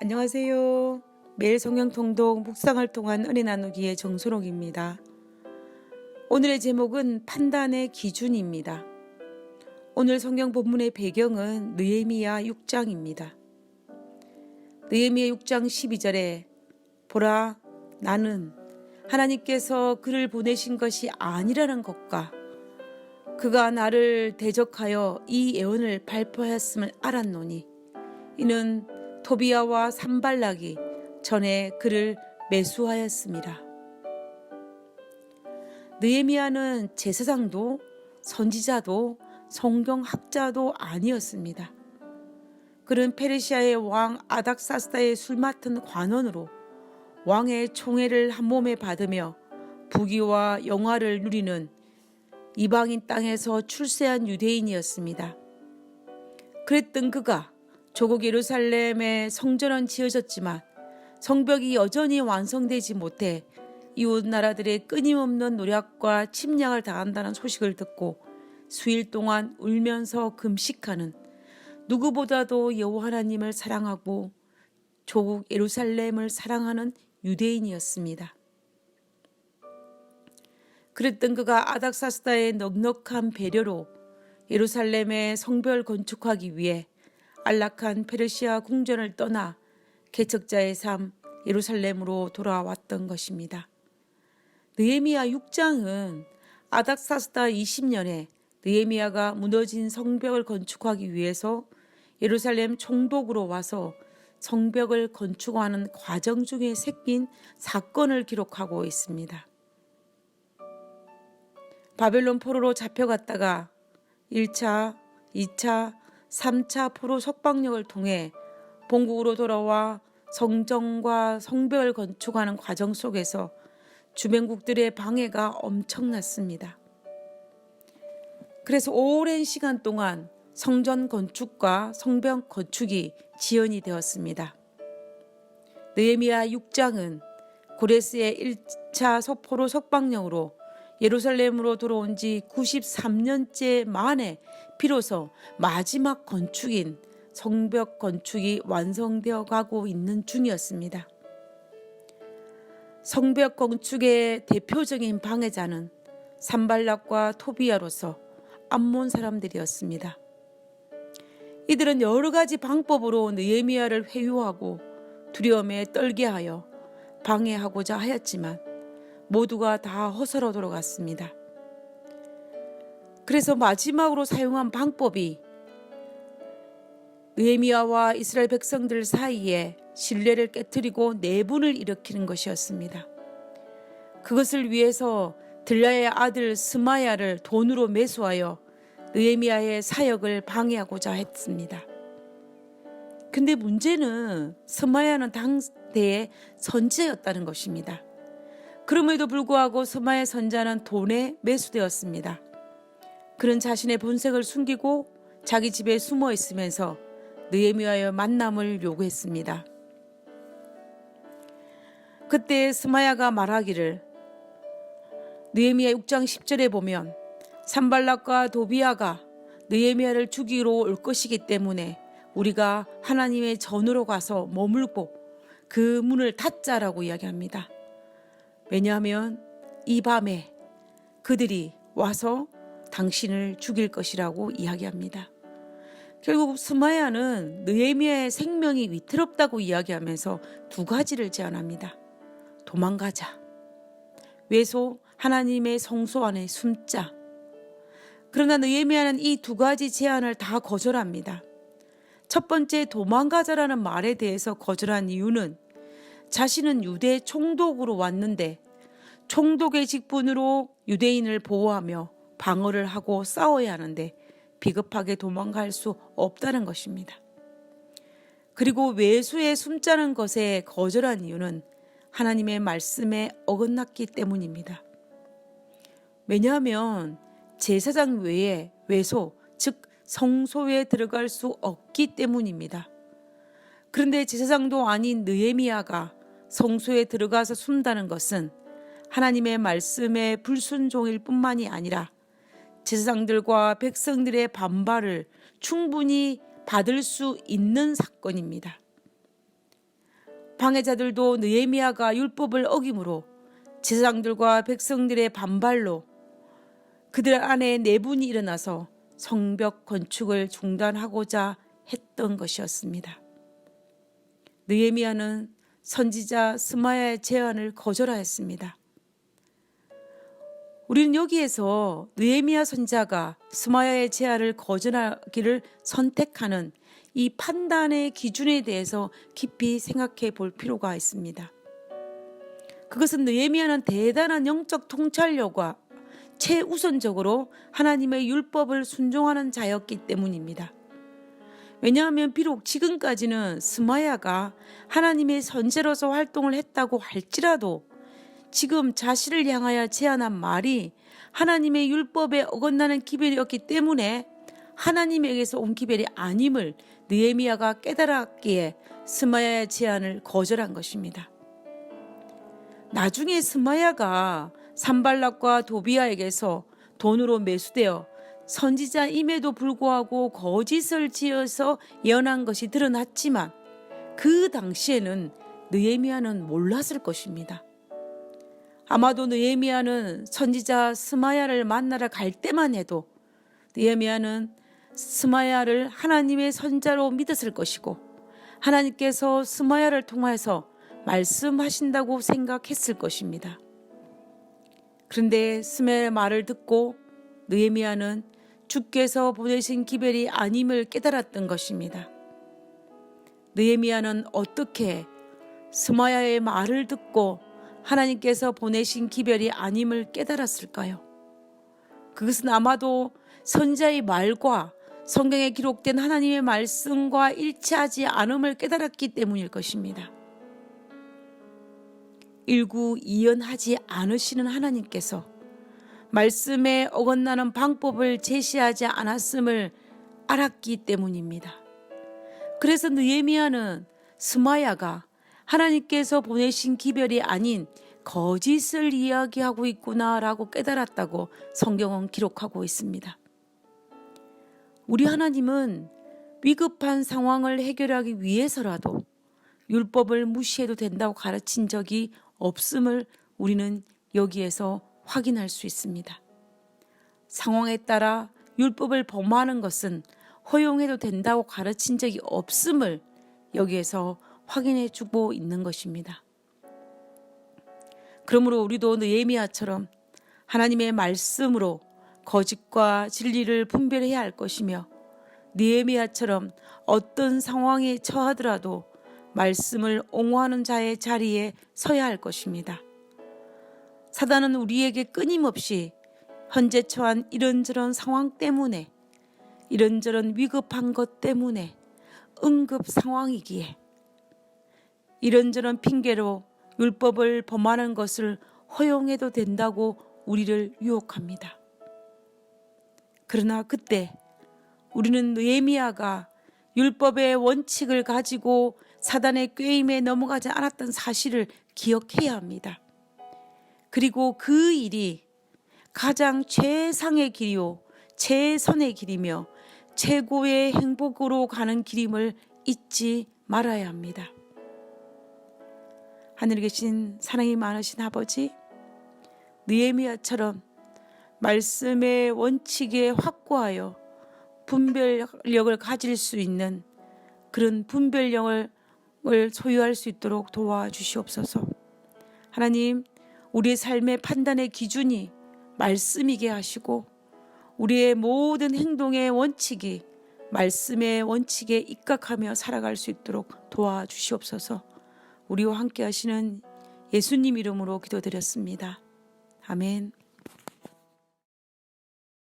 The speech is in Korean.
안녕하세요. 매일 성경 통독 묵상을 통한 은혜 나누기의 정순옥입니다. 오늘의 제목은 판단의 기준입니다. 오늘 성경 본문의 배경은 느헤미야 6장입니다. 느헤미야 6장 12절에 보라, 나는 하나님께서 그를 보내신 것이 아니라는 것과 그가 나를 대적하여 이 예언을 발표하였음을 알았노니 이는 토비야와 산발락이 전에 그를 매수하였습니다. 느헤미야는 제사장도 선지자도 성경학자도 아니었습니다. 그는 페르시아의 왕 아닥사스다의 술 맡은 관원으로 왕의 총애를 한 몸에 받으며 부귀와 영화를 누리는 이방인 땅에서 출세한 유대인이었습니다. 그랬던 그가 조국 예루살렘에 성전은 지어졌지만 성벽이 여전히 완성되지 못해 이웃 나라들의 끊임없는 노략과 침략을 당한다는 소식을 듣고 수일 동안 울면서 금식하는 누구보다도 여호와 하나님을 사랑하고 조국 예루살렘을 사랑하는 유대인이었습니다. 그랬던 그가 아닥사스다의 넉넉한 배려로 예루살렘의 성벽을 건축하기 위해 안락한 페르시아 궁전을 떠나 개척자의 삶 예루살렘으로 돌아왔던 것입니다. 느헤미야 6장은 아닥사스다 20년에 느헤미야가 무너진 성벽을 건축하기 위해서 예루살렘 총독으로 와서 성벽을 건축하는 과정 중에 생긴 사건을 기록하고 있습니다. 바벨론 포로로 잡혀갔다가 1차, 2차, 3차 포로 석방령을 통해 본국으로 돌아와 성전과 성벽을 건축하는 과정 속에서 주변국들의 방해가 엄청났습니다. 그래서 오랜 시간 동안 성전 건축과 성벽 건축이 지연이 되었습니다. 느헤미야 6장은 고레스의 1차 포로 석방령으로 예루살렘으로 들어온 지 93년째 만에 비로소 마지막 건축인 성벽 건축이 완성되어 가고 있는 중이었습니다. 성벽 건축의 대표적인 방해자는 산발락과 토비야로서 암몬 사람들이었습니다. 이들은 여러 가지 방법으로 느헤미야를 회유하고 두려움에 떨게 하여 방해하고자 하였지만 모두가 다 허설어 돌아갔습니다. 그래서 마지막으로 사용한 방법이 느헤미야와 이스라엘 백성들 사이에 신뢰를 깨트리고 내분을 일으키는 것이었습니다. 그것을 위해서 들라의 아들 스마야를 돈으로 매수하여 느헤미야의 사역을 방해하고자 했습니다. 근데 문제는 스마야는 당대의 선지자였다는 것입니다. 그럼에도 불구하고 스마야 선자는 돈에 매수되었습니다. 그는 자신의 본색을 숨기고 자기 집에 숨어 있으면서 느헤미야의 만남을 요구했습니다. 그때 스마야가 말하기를 느헤미야 6장 10절에 보면 산발락과 도비야가 느헤미야를 죽이러 올 것이기 때문에 우리가 하나님의 전으로 가서 머물고 그 문을 닫자라고 이야기합니다. 왜냐하면 이 밤에 그들이 와서 당신을 죽일 것이라고 이야기합니다. 결국 스마야는 느헤미야의 생명이 위태롭다고 이야기하면서 두 가지를 제안합니다. 도망가자. 외소 하나님의 성소 안에 숨자. 그러나 느헤미야는 이 두 가지 제안을 다 거절합니다. 첫 번째 도망가자라는 말에 대해서 거절한 이유는 자신은 유대 총독으로 왔는데 총독의 직분으로 유대인을 보호하며 방어를 하고 싸워야 하는데 비겁하게 도망갈 수 없다는 것입니다. 그리고 외소에 숨자는 것에 거절한 이유는 하나님의 말씀에 어긋났기 때문입니다. 왜냐하면 제사장 외에 외소, 즉 성소에 들어갈 수 없기 때문입니다. 그런데 제사장도 아닌 느헤미야가 성소에 들어가서 숨다는 것은 하나님의 말씀에 불순종일 뿐만이 아니라 제사장들과 백성들의 반발을 충분히 받을 수 있는 사건입니다. 방해자들도 느헤미야가 율법을 어김으로 제사장들과 백성들의 반발로 그들 안에 내분이 일어나서 성벽 건축을 중단하고자 했던 것이었습니다. 느헤미야는 선지자 스마야의 제안을 거절하였습니다. 우리는 여기에서 느헤미야 선지자가 스마야의 제안을 거절하기를 선택하는 이 판단의 기준에 대해서 깊이 생각해 볼 필요가 있습니다. 그것은 느헤미야는 대단한 영적 통찰력과 최우선적으로 하나님의 율법을 순종하는 자였기 때문입니다. 왜냐하면 비록 지금까지는 스마야가 하나님의 선지자로서 활동을 했다고 할지라도 지금 자신을 향하여 제안한 말이 하나님의 율법에 어긋나는 기별이었기 때문에 하나님에게서 온 기별이 아님을 느헤미야가 깨달았기에 스마야의 제안을 거절한 것입니다. 나중에 스마야가 산발락과 도비아에게서 돈으로 매수되어 선지자임에도 불구하고 거짓을 지어서 예언한 것이 드러났지만 그 당시에는 느헤미야는 몰랐을 것입니다. 아마도 느헤미야는 선지자 스마야를 만나러 갈 때만 해도 느헤미야는 스마야를 하나님의 선지자로 믿었을 것이고 하나님께서 스마야를 통해서 말씀하신다고 생각했을 것입니다. 그런데 스마야의 말을 듣고 느헤미야는 주께서 보내신 기별이 아님을 깨달았던 것입니다. 느헤미야는 어떻게 스마야의 말을 듣고 하나님께서 보내신 기별이 아님을 깨달았을까요? 그것은 아마도 선지자의 말과 성경에 기록된 하나님의 말씀과 일치하지 않음을 깨달았기 때문일 것입니다. 일구이연하지 않으시는 하나님께서 말씀에 어긋나는 방법을 제시하지 않았음을 알았기 때문입니다. 그래서 느헤미야는 스마야가 하나님께서 보내신 기별이 아닌 거짓을 이야기하고 있구나라고 깨달았다고 성경은 기록하고 있습니다. 우리 하나님은 위급한 상황을 해결하기 위해서라도 율법을 무시해도 된다고 가르친 적이 없음을 우리는 여기에서 확인할 수 있습니다. 상황에 따라 율법을 범하는 것은 허용해도 된다고 가르친 적이 없음을 여기에서 확인해 주고 있는 것입니다. 그러므로 우리도 느헤미야처럼 하나님의 말씀으로 거짓과 진리를 분별해야 할 것이며 느헤미야처럼 어떤 상황에 처하더라도 말씀을 옹호하는 자의 자리에 서야 할 것입니다. 사단은 우리에게 끊임없이 현재 처한 이런저런 상황 때문에 이런저런 위급한 것 때문에 응급 상황이기에 이런저런 핑계로 율법을 범하는 것을 허용해도 된다고 우리를 유혹합니다. 그러나 그때 우리는 느헤미야가 율법의 원칙을 가지고 사단의 꾀임에 넘어가지 않았던 사실을 기억해야 합니다. 그리고 그 일이 가장 최상의 길이요 최선의 길이며 최고의 행복으로 가는 길임을 잊지 말아야 합니다. 하늘에 계신 사랑이 많으신 아버지, 느헤미야처럼 말씀의 원칙에 확고하여 분별력을 가질 수 있는 그런 분별력을 소유할 수 있도록 도와주시옵소서. 하나님, 우리의 삶의 판단의 기준이 말씀이게 하시고 우리의 모든 행동의 원칙이 말씀의 원칙에 입각하며 살아갈 수 있도록 도와주시옵소서. 우리와 함께 하시는 예수님 이름으로 기도드렸습니다. 아멘.